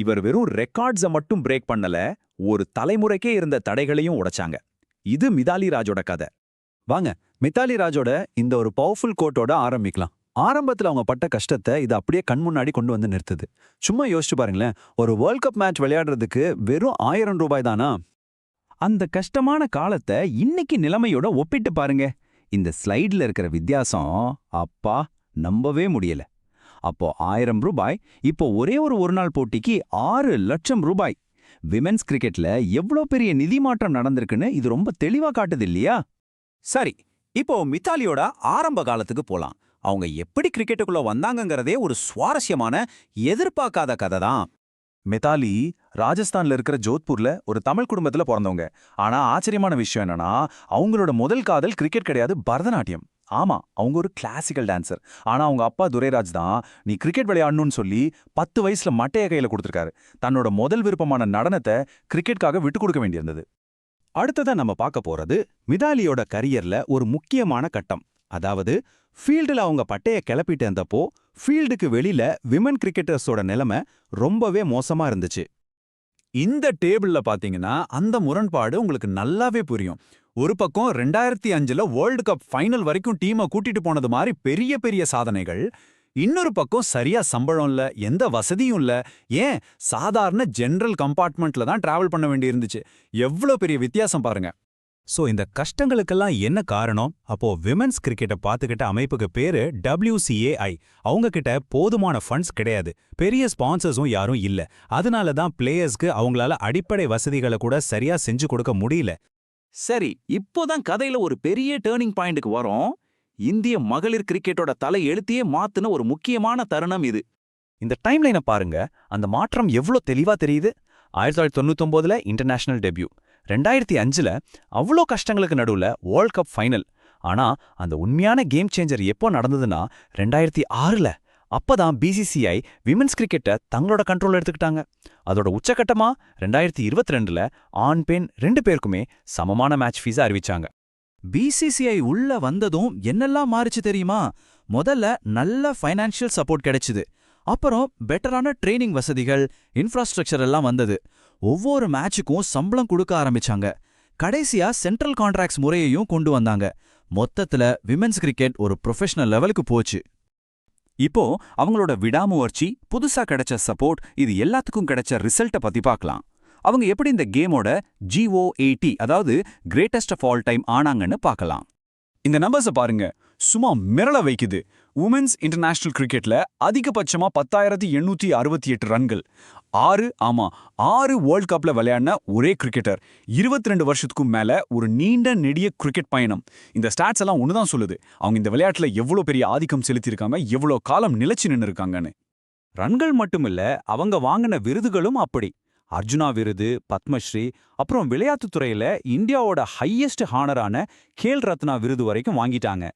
இவர் வெறும் ரெக்கார்ட்ஸ மட்டும் பிரேக் பண்ணல, ஒரு தலைமுறைக்கே இருந்த தடைகளையும் உடைச்சாங்க. இது மிதாலி ராஜோட கதை. வாங்க, மித்தாலி ராஜோட இந்த ஒரு பவர்ஃபுல் கோட்டோட ஆரம்பிக்கலாம். ஆரம்பத்துல அவங்க பட்ட கஷ்டத்தை இது அப்படியே கண் முன்னாடி கொண்டு வந்து நிறுத்துது. சும்மா யோசிச்சு பாருங்களேன், ஒரு வேர்ல்ட் கப் மேட்ச் விளையாடுறதுக்கு வெறும் ₹1000 தானா? அந்த கஷ்டமான காலத்தை இன்னைக்கு நிலைமையோட ஒப்பிட்டு பாருங்க. இந்த ஸ்லைட்ல இருக்கிற வித்தியாசம் அப்பா நம்பவே முடியல. அப்போ ₹1000, இப்போ ஒரே ஒரு நாள் போட்டிக்கு ₹6,00,000. விமென்ஸ் கிரிக்கெட்ல எவ்வளோ பெரிய நிதி மாற்றம் நடந்திருக்குன்னு இது ரொம்ப தெளிவா காட்டுது இல்லையா? சரி, இப்போ மித்தாலியோட ஆரம்ப காலத்துக்கு போலாம். அவங்க எப்படி கிரிக்கெட்டுக்குள்ள வந்தாங்கங்கிறதே ஒரு சுவாரஸ்யமான, எதிர்பார்க்காத கதை தான். மித்தாலி ராஜஸ்தான்ல இருக்கிற ஜோத்பூர்ல ஒரு தமிழ் குடும்பத்துல பிறந்தவங்க. ஆனா ஆச்சரியமான விஷயம் என்னன்னா, அவங்களோட முதல் காதல் கிரிக்கெட் கிடையாது, பரதநாட்டியம். ஆமா, அவங்க ஒரு கிளாசிக்கல் டான்சர். ஆனா அவங்க அப்பா துரைராஜ் தான் நீ கிரிக்கெட் விளையாடணும்னு சொல்லி 10 வயசுல மட்டைய கையில கொடுத்திருக்காரு. தன்னோட முதல் விருப்பமான நடனத்தை கிரிக்கெட்காக விட்டு கொடுக்க வேண்டியிருந்தது. அடுத்ததா நம்ம பார்க்க போறது மிதாலியோட கரியர்ல ஒரு முக்கியமான கட்டம். அதாவது ஃபீல்டுல அவங்க பட்டைய கிளப்பிட்டு இருந்தப்போ ஃபீல்டுக்கு வெளியில விமன் கிரிக்கெட்டர்ஸோட நிலைமை ரொம்பவே மோசமா இருந்துச்சு. இந்த டேபிள்ல பாத்தீங்கன்னா அந்த முரண்பாடு உங்களுக்கு நல்லாவே புரியும். ஒரு பக்கம் 2005ல வேர்ல்டு கப் ஃபைனல் வரைக்கும் டீமை கூட்டிட்டு போனது மாதிரி பெரிய பெரிய சாதனைகள், இன்னொரு பக்கம் சரியா சம்பளம் இல்ல, எந்த வசதியும் இல்ல, ஏன் சாதாரண ஜெனரல் கம்பார்ட்மெண்ட்ல தான் டிராவல் பண்ண வேண்டியிருந்துச்சு. எவ்வளோ பெரிய வித்தியாசம் பாருங்க. சோ இந்த கஷ்டங்களுக்கெல்லாம் என்ன காரணம்? அப்போ விமென்ஸ் கிரிக்கெட்டை பார்த்துக்கிட்ட அமைப்புக்கு பேரு WCAI. அவங்க கிட்ட போதுமான ஃபண்ட்ஸ் கிடையாது, பெரிய ஸ்பான்சர்ஸும் யாரும் இல்ல. அதனால தான் பிளேயர்ஸ்க்கு அவங்களால அடிப்படை வசதிகளை கூட சரியா செஞ்சு கொடுக்க முடியல. சரி, இப்போதான் கதையில ஒரு பெரிய டேர்னிங் பாயிண்ட்டுக்கு வரோம். இந்திய மகளிர் கிரிக்கெட்டோட தலை எழுத்தையே மாத்துன ஒரு முக்கியமான தருணம் இது. இந்த டைம்லைனை பாருங்க, அந்த மாற்றம் எவ்வளோ தெளிவா தெரியுது. 1999ல இன்டர்நேஷனல் டெபியூ, 2005ல அவ்வளோ கஷ்டங்களுக்கு நடுவுல வேர்ல்ட் கப் ஃபைனல். ஆனா அந்த உண்மையான கேம் சேஞ்சர் எப்போ நடந்ததுன்னா 2006ல. அப்பதான் BCCI விமென்ஸ் கிரிக்கெட்டை தங்களோட கண்ட்ரோல் எடுத்துக்கிட்டாங்க. அதோட உச்சகட்டமா 2022ல ஆண் பெண் 2 பேருக்குமே சமமான மேட்ச் ஃபீஸை அறிவிச்சாங்க. BCCI உள்ள வந்ததும் என்னெல்லாம் மாறிச்சு தெரியுமா? முதல்ல நல்ல ஃபைனான்ஷியல் சப்போர்ட் கிடைச்சுது. அப்புறம் பெட்டரான ட்ரெய்னிங் வசதிகள், இன்ஃப்ராஸ்ட்ரக்சர் எல்லாம் வந்தது. ஒவ்வொரு மேட்சுக்கும் சம்பளம் கொடுக்க ஆரம்பிச்சாங்க. கடைசியா சென்ட்ரல் கான்ட்ராக்ட்ஸ் முறையையும் கொண்டு வந்தாங்க. மொத்தத்துல விமென்ஸ் கிரிக்கெட் ஒரு ப்ரொஃபஷனல் லெவலுக்கு போச்சு. இப்போ அவங்களோட விடாமுயற்சி, புதுசா கிடைச்ச சப்போர்ட், இது எல்லாத்துக்கும் கிடைச்ச ரிசல்ட்டை பத்தி பார்க்கலாம். அவங்க எப்படி இந்த கேமோட GOAT, அதாவது கிரேட்டஸ்ட் ஆஃப் ஆல் டைம் ஆனாங்கன்னு பார்க்கலாம். இந்த நம்பர்ஸை பாருங்க, சும்மா மிரள வைக்குது. உமன்ஸ் இன்டர்நேஷனல் கிரிக்கெட்ல அதிகபட்சமா 10,868 ரன்கள். 6 வேர்ல்ட் கப்ல விளையாடின ஒரே கிரிக்கெட்டர். 22 வருஷத்துக்கும் மேல ஒரு நீண்ட நெடிய கிரிக்கெட் பயணம். இந்த ஸ்டாட்ஸ் எல்லாம் ஒண்ணுதான் சொல்லுது, அவங்க இந்த விளையாட்டுல எவ்வளவு பெரிய ஆதிக்கம் செலுத்தியிருக்காங்க, எவ்வளவு காலம் நிலைச்சு நின்னு இருக்காங்கன்னு. ரன்கள் மட்டுமில்ல, அவங்க வாங்கின விருதுகளும் அப்படி. அர்ஜுனா விருது, பத்மஸ்ரீ, அப்புறம் விளையாட்டுத்துறையில இந்தியாவோட ஹையஸ்ட் ஹானரான கேல் ரத்னா விருது வரைக்கும் வாங்கிட்டாங்க.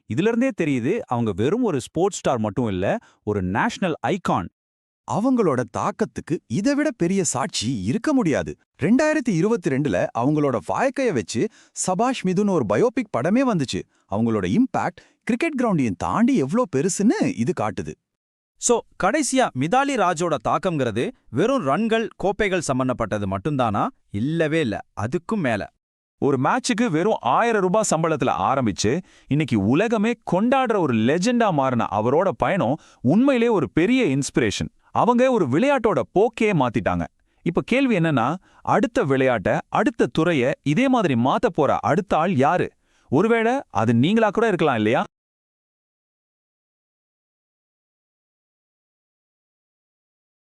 இதிலிருந்தே தெரியுது, அவங்க வெறும் ஒரு ஸ்போர்ட்ஸ் ஸ்டார் மட்டும் இல்ல, ஒரு நேஷனல் ஐகான். அவங்களோட தாக்கத்துக்கு இதைவிட பெரிய சாட்சி இருக்க முடியாது. 2022ல அவங்களோட வாழ்க்கைய வச்சு சபாஷ் மிதுன் ஒரு பயோபிக் படமே வந்துச்சு. அவங்களோட இம்பாக்ட் கிரிக்கெட் கிரவுண்டையும் தாண்டி எவ்வளோ பெருசுன்னு இது காட்டுது. சோ கடைசியா மிதாலி ராஜோட தாக்கம்ங்கிறது வெறும் ரன்கள், கோப்பைகள் சம்பந்தப்பட்டது மட்டும்தானா? இல்லவே இல்ல, அதுக்கும் மேல. ஒரு மேட்சுக்கு வெறும் ₹1000 சம்பளத்துல ஆரம்பிச்சு இன்னைக்கு உலகமே கொண்டாடுற ஒரு லெஜெண்டா மாறின அவரோட பயணம் உண்மையிலே ஒரு பெரிய இன்ஸ்பிரேஷன். அவங்க ஒரு விளையாட்டோட போக்கே மாத்திட்டாங்க. இப்ப கேள்வி என்னன்னா, அடுத்த விளையாட்ட, அடுத்த துறைய இதே மாதிரி மாத்த போற அடுத்த ஆள் யாரு? ஒருவேளை அது நீங்களா கூட இருக்கலாம் இல்லையா?